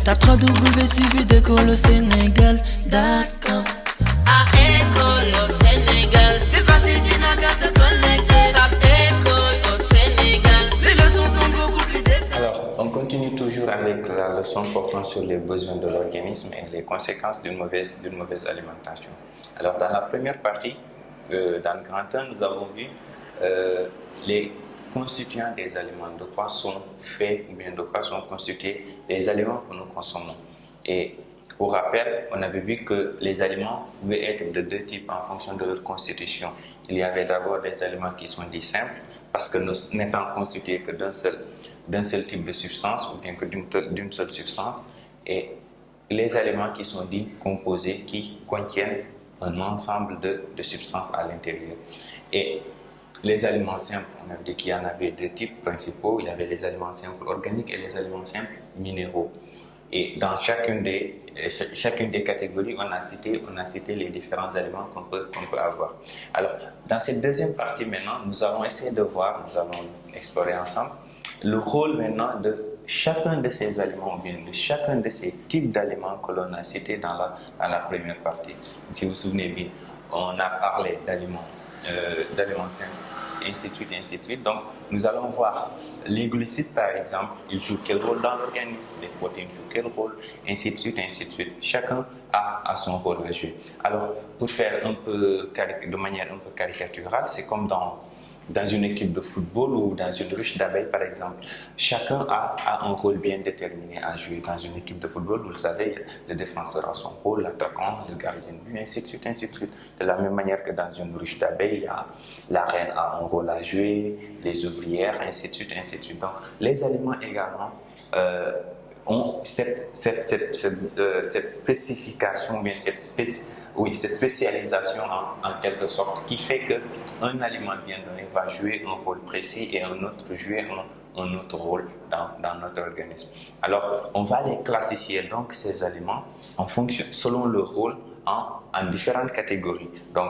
Tape 3W suivi d'école au Sénégal.com. À école au Sénégal, c'est facile, tu n'as qu'à te connecter. Tape école au Sénégal, les leçons sont beaucoup plus détaillées. Alors, on continue toujours avec la leçon portant sur les besoins de l'organisme et les conséquences d'une mauvaise alimentation. Alors, dans la première partie, dans le grand 1, nous avons vu les constituants des aliments, de quoi sont faits ou bien de quoi sont constitués les aliments que nous consommons. Et pour rappel, on avait vu que les aliments pouvaient être de deux types en fonction de leur constitution. Il y avait d'abord des aliments qui sont dits simples, parce que nous n'étant constitués que d'un seul type de substance ou bien que d'une seule substance, et les aliments qui sont dits composés, qui contiennent un ensemble de substances à l'intérieur. Et les aliments simples, on a dit qu'il y en avait deux types principaux. Il y avait les aliments simples organiques et les aliments simples minéraux. Et dans chacune des catégories, on a cité les différents aliments qu'on peut avoir. Alors, dans cette deuxième partie maintenant, nous allons essayer de voir, nous allons explorer ensemble le rôle maintenant de chacun de ces aliments, ou bien de chacun de ces types d'aliments que l'on a cités dans la première partie. Si vous vous souvenez bien, on a parlé d'aliments simples, ainsi de suite. Donc, nous allons voir les glucides, par exemple, ils jouent quel rôle dans l'organisme, les protéines jouent quel rôle, ainsi de suite. Chacun a son rôle à jouer. Alors, pour faire de manière un peu caricaturale, c'est comme dans une équipe de football ou dans une ruche d'abeilles, par exemple. Chacun a un rôle bien déterminé à jouer. Dans une équipe de football, vous le savez, le défenseur a son rôle, l'attaquant, le gardien de but, ainsi de suite. De la même manière que dans une ruche d'abeilles, la reine a un rôle à jouer, les ouvrières, ainsi de suite. Donc, les aliments également ont cette spécification, bien cette spécialisation en quelque sorte, qui fait qu'un aliment bien donné va jouer un rôle précis et un autre jouer un autre rôle dans notre organisme. Alors, on va les classifier donc ces aliments en fonction, selon leur rôle en différentes catégories. Donc,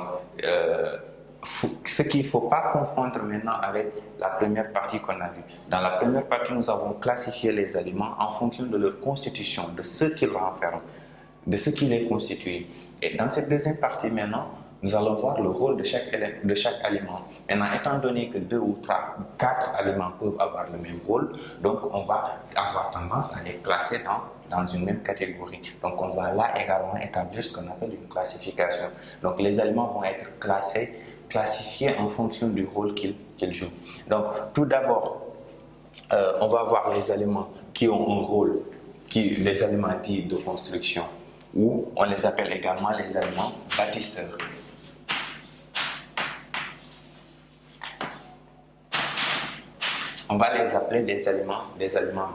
ce qu'il ne faut pas confondre maintenant avec la première partie qu'on a vue. Dans la première partie, nous avons classifié les aliments en fonction de leur constitution, de ce qu'ils renferment, de ce qui les constitue. Et dans cette deuxième partie maintenant, nous allons voir le rôle de chaque aliment. Maintenant, étant donné que 2 ou 3 ou 4 aliments peuvent avoir le même rôle, donc on va avoir tendance à les classer dans une même catégorie. Donc on va là également établir ce qu'on appelle une classification. Donc les aliments vont être classifiés en fonction du rôle qu'ils jouent. Donc tout d'abord, on va voir les aliments qui ont un rôle, les aliments dits de construction, ou on les appelle également les aliments bâtisseurs. On va les appeler des aliments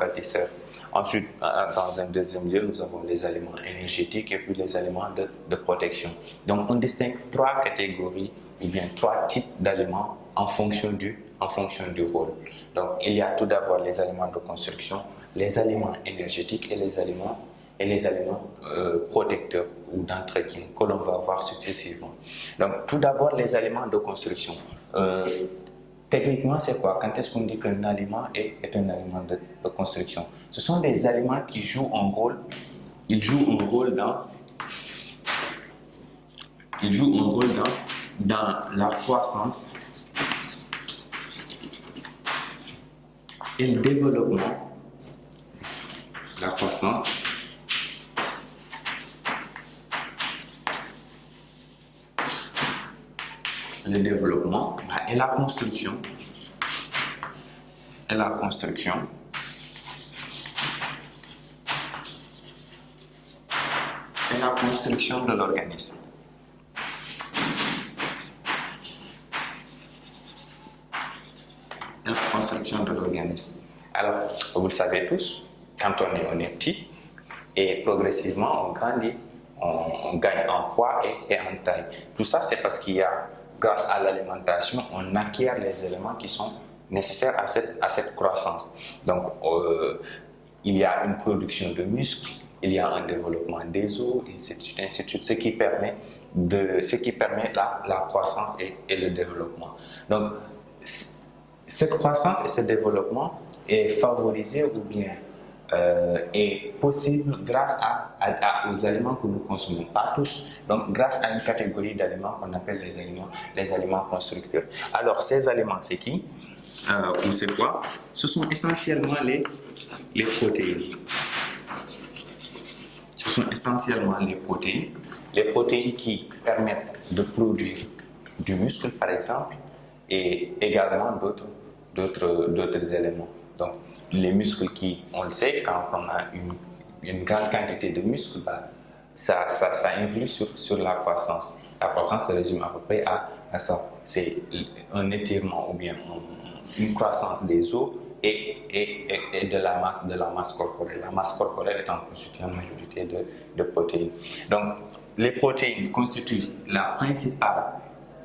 bâtisseurs. Ensuite, dans un deuxième lieu, nous avons les aliments énergétiques et puis les aliments de protection. Donc, on distingue 3 catégories ou bien 3 types d'aliments en fonction du rôle. Donc, il y a tout d'abord les aliments de construction, les aliments énergétiques et les aliments protecteurs ou d'entretien que l'on va voir successivement. Donc, tout d'abord, les aliments de construction. Techniquement, c'est quoi? Quand est-ce qu'on dit qu'un aliment est un aliment de construction? Ce sont des aliments qui jouent un rôle. Ils jouent un rôle dans la croissance et le développement. La croissance le développement et la construction de l'organisme. La construction de l'organisme. Alors, vous le savez tous, quand on est petit et progressivement on grandit, on gagne en poids et en taille. Tout ça, c'est parce qu'il y a, grâce à l'alimentation, on acquiert les éléments qui sont nécessaires à cette croissance. Donc, il y a une production de muscles, il y a un développement des os, ainsi de suite, ce qui permet la croissance et le développement. Donc, cette croissance et ce développement est favorisé ou bien est possible grâce aux aliments que nous consommons, pas tous, donc grâce à une catégorie d'aliments qu'on appelle les aliments constructeurs. Alors ces aliments, c'est qui ou c'est quoi? Ce sont essentiellement les protéines. Ce sont essentiellement les protéines qui permettent de produire du muscle par exemple, et également d'autres éléments. Donc, les muscles qui, on le sait, quand on a une grande quantité de muscles, ça influe sur la croissance. La croissance se résume à peu près à ça. C'est un étirement ou bien une croissance des os et de la masse corporelle. La masse corporelle étant constituée en majorité de protéines. Donc, les protéines constituent la principale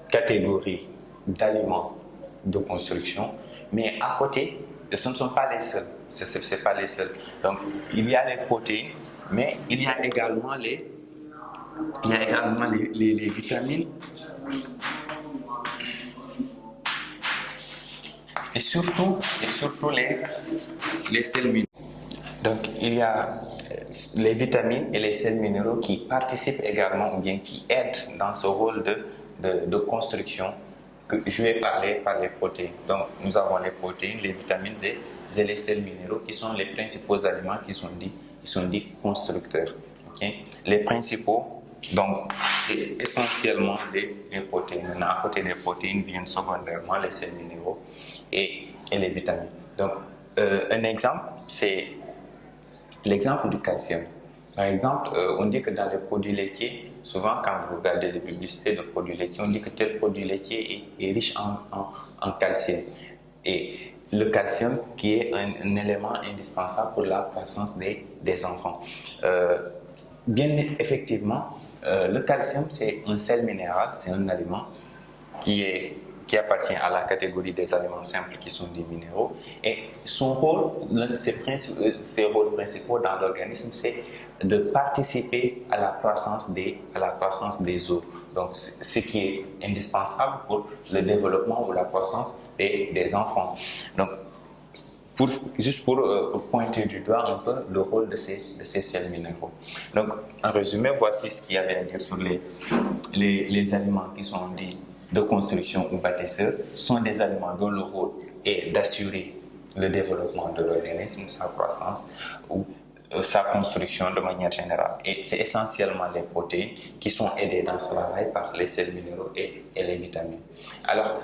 catégorie d'aliments de construction, mais à côté, ce ne sont pas les seuls. C'est pas les seuls. Donc, il y a les protéines, mais il y a également les vitamines et surtout les sels minéraux. Donc, il y a les vitamines et les sels minéraux qui participent également ou bien qui aident dans ce rôle de construction joué par les protéines. Donc, nous avons les protéines, les vitamines et les sels minéraux qui sont les principaux aliments qui sont dits constructeurs. Okay? Les principaux, donc, c'est essentiellement les protéines. Maintenant, à côté des protéines viennent secondairement les sels minéraux et les vitamines. Donc, un exemple, c'est l'exemple du calcium. Par exemple, on dit que dans les produits laitiers, souvent quand vous regardez les publicités de produits laitiers, on dit que tel produit laitier est riche en calcium. Et le calcium qui est un élément indispensable pour la croissance des enfants. Bien effectivement, le calcium c'est un sel minéral, c'est un aliment qui appartient à la catégorie des aliments simples qui sont des minéraux. Et son rôle, l'un de ses rôles principaux dans l'organisme, c'est de participer à la croissance des os. Donc, ce qui est indispensable pour le développement ou la croissance des enfants. Donc, juste pour pointer du doigt un peu le rôle de ces sels minéraux. Donc, en résumé, voici ce qu'il y avait à dire sur les aliments qui sont dits de construction ou bâtisseurs. Sont des aliments dont le rôle est d'assurer le développement de l'organisme, sa croissance ou sa construction de manière générale. Et c'est essentiellement les protéines qui sont aidées dans ce travail par les sels minéraux et les vitamines. Alors,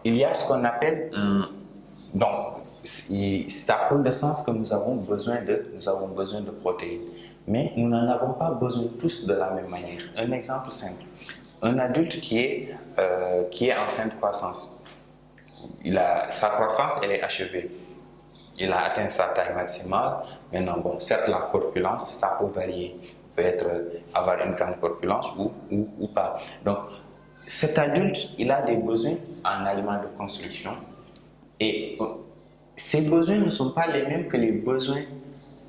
il y a ce qu'on appelle donc, ça prend le sens que nous avons besoin de protéines, mais nous n'en avons pas besoin tous de la même manière. Un exemple simple, un adulte qui est en fin de croissance, sa croissance elle est achevée, il a atteint sa taille maximale. Maintenant, bon, certes la corpulence, ça peut varier, avoir une grande corpulence ou pas. Donc, cet adulte, il a des besoins en aliments de construction. Et ces besoins ne sont pas les mêmes que les besoins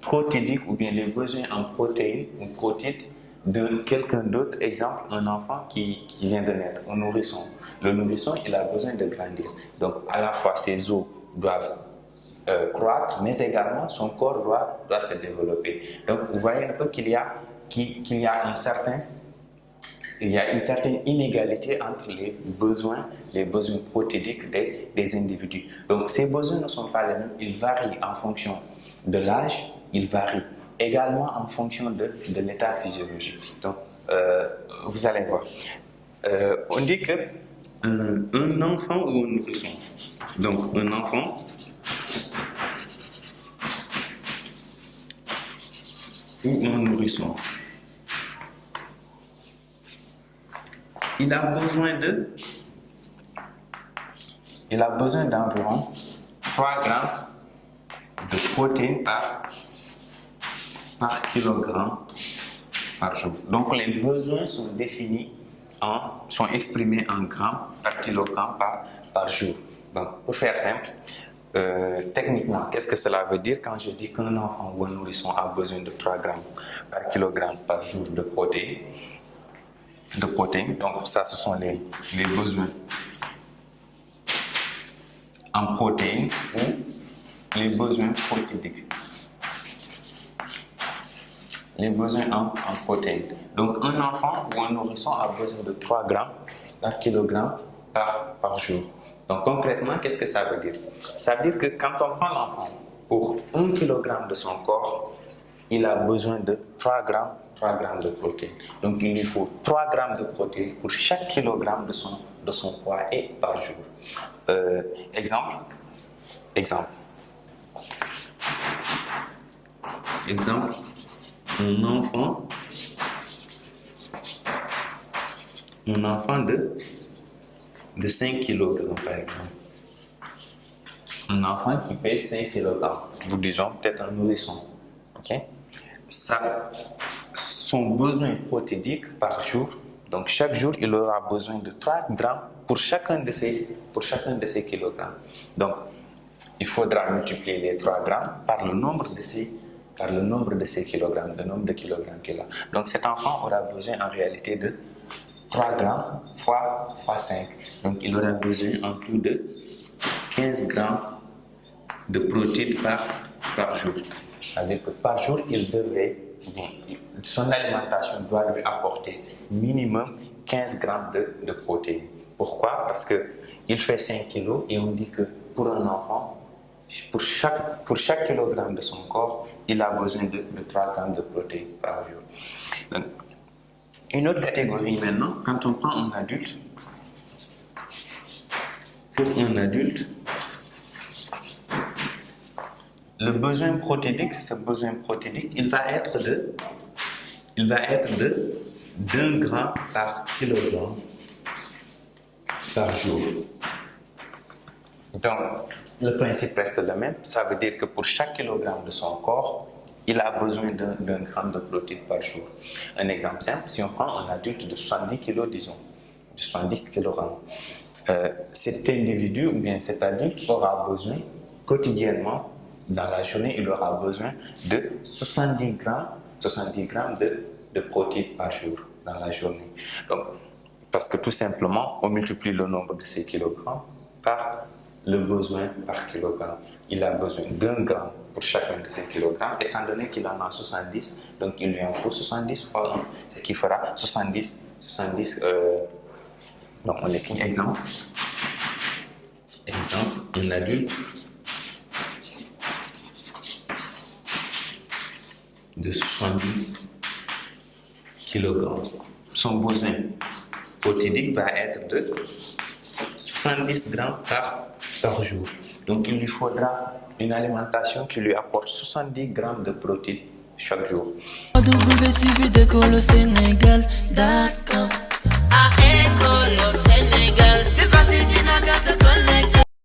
protéidiques ou bien les besoins en protéines ou protides de quelqu'un d'autre. Exemple, un enfant qui vient de naître, un nourrisson. Le nourrisson, il a besoin de grandir. Donc, à la fois, ses os doivent croître, mais également son corps doit se développer. Donc, vous voyez un peu qu'il y a une certaine inégalité entre les besoins protéidiques des individus. Donc, ces besoins ne sont pas les mêmes, ils varient en fonction de l'âge, ils varient également en fonction de l'état physiologique. Donc, vous allez voir. On dit que un enfant ou un nourrisson, donc un enfant ou un nourrisson, il a besoin d'environ 3 grammes de protéines par kilogramme par jour. Donc les besoins sont exprimés en grammes par kilogramme par jour. Donc pour faire simple, techniquement, qu'est-ce que cela veut dire quand je dis qu'un enfant ou un nourrisson a besoin de 3 grammes par kilogramme par jour de protéines? Donc ça, ce sont les besoins en protéines ou les besoins protéiques. Les besoins en protéines. Donc, un enfant ou un nourrisson a besoin de 3 grammes par kilogramme par jour. Donc, concrètement, qu'est-ce que ça veut dire? Ça veut dire que quand on prend l'enfant pour 1 kg de son corps, il a besoin de 3 grammes de protéines. Donc, il lui faut 3 grammes de protéines pour chaque kilogramme de son poids et par jour. Exemple, un enfant de 5 kg, par exemple. Un enfant qui pèse 5 kg, nous disons peut-être un nourrisson. Okay? Son besoin protéique par jour, donc chaque jour, il aura besoin de 3 grammes pour chacun de ces kilogrammes. Donc, il faudra multiplier les 3 grammes par le nombre de ces kilogrammes, le nombre de kilogrammes qu'il a. Donc, cet enfant aura besoin en réalité de 3 grammes fois 5. Donc, il aura besoin en tout de 15 grammes de protéines par jour. C'est-à-dire que par jour, son alimentation doit lui apporter minimum 15 grammes de protéines. Pourquoi? Parce qu'il fait 5 kilos et on dit que pour un enfant, pour chaque kilogramme de son corps, il a besoin de 3 grammes de protéines par jour. Donc, une autre catégorie maintenant, quand on prend un adulte, pour un adulte, le besoin protéique, il va être de 1 gramme par kilogramme par jour. Donc, le principe reste le même. Ça veut dire que pour chaque kilogramme de son corps, il a besoin d'un gramme de protéines par jour. Un exemple simple, si on prend un adulte de 70 kg, disons, de 70 kg, cet individu ou bien cet adulte aura besoin quotidiennement, dans la journée, il aura besoin de 70 grammes de protéines par jour dans la journée. Donc, parce que tout simplement, on multiplie le nombre de ces kilogrammes par le besoin par kilogramme. Il a besoin d'1 gramme pour chacun de ces kilogrammes, étant donné qu'il en a 70, donc il lui en faut 70 fois 1, ce qui fera 70. Donc, on écrit exemple, un adulte de 70 kg. Son besoin protéique va être de 70 grammes par jour. Donc, il lui faudra une alimentation qui lui apporte 70 grammes de protéines chaque jour. www.suividecolosénégal.com